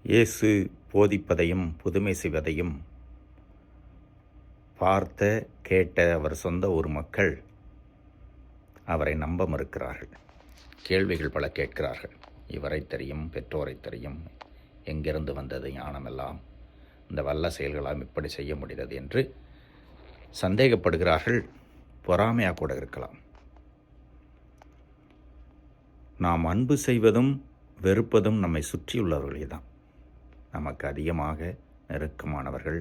இயேசு போதிப்பதையும் புதுமை செய்வதையும் பார்த்த கேட்ட அவர் சொந்த ஊர் மக்கள் அவரை நம்ப மறுக்கிறார்கள். கேள்விகள் பல கேட்கிறார்கள். இவரை தெரியும், பெற்றோரை தெரியும், எங்கிருந்து வந்தது ஞானமெல்லாம், இந்த வல்ல செயல்களாம் இப்படி செய்ய முடிகிறது என்று சந்தேகப்படுகிறார்கள். பொறாமையாக கூட இருக்கலாம். நாம் அன்பு செய்வதும் வெறுப்பதும் நம்மை சுற்றியுள்ளவர்களே தான். நமக்கு அதிகமாக நெருக்கமானவர்கள்,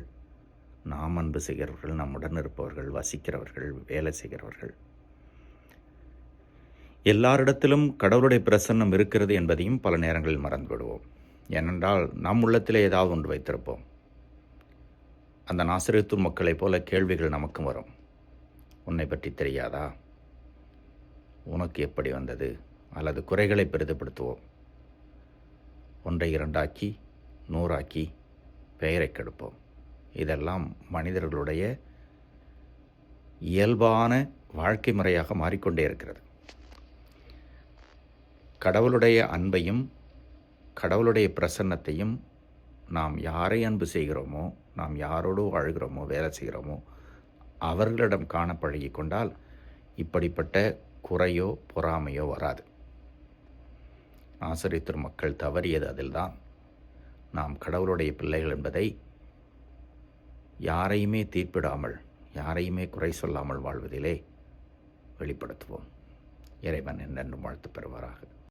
நாம் அன்பு செய்கிறவர்கள், நம்முடன் இருப்பவர்கள், வசிக்கிறவர்கள், வேலை செய்கிறவர்கள். எல்லாரிடத்திலும் கடவுளுடைய பிரசன்னம் இருக்கிறது என்பதையும் பல நேரங்களில் மறந்துவிடுவோம். ஏனென்றால் நம் உள்ளத்திலே ஏதாவது ஒன்று வைத்திருப்போம். அந்த நாசரேத்து மக்களைப் போல கேள்விகள் நமக்கும் வரும். உன்னை பற்றி தெரியாதா? உனக்கு எப்படி வந்தது? அல்லது குறைகளை பெரிதுபடுத்துவோம். ஒன்றை இரண்டாக்கி 100ஆக்கி பெயரை கெடுப்போம். இதெல்லாம் மனிதர்களுடைய இயல்பான வாழ்க்கை முறையாக மாறிக்கொண்டே இருக்கிறது. கடவுளுடைய அன்பையும் கடவுளுடைய பிரசன்னத்தையும் நாம் யாரை அன்பு செய்கிறோமோ, நாம் யாரோடு வாழ்கிறோமோ, வேலை செய்கிறோமோ அவர்களிடம் காண பழகி கொண்டால் இப்படிப்பட்ட குறையோ பொறாமையோ வராது. நாசரேத்து மக்கள் தவறியது அதில்தான். நாம் கடவுளுடைய பிள்ளைகள் என்பதை யாரையுமே தீர்ப்பிடாமல், யாரையுமே குறை சொல்லாமல் வாழ்வதிலே வெளிப்படுத்துவோம். இறைவன் என்றென்றும் வாழ்த்து பெறுவாராக.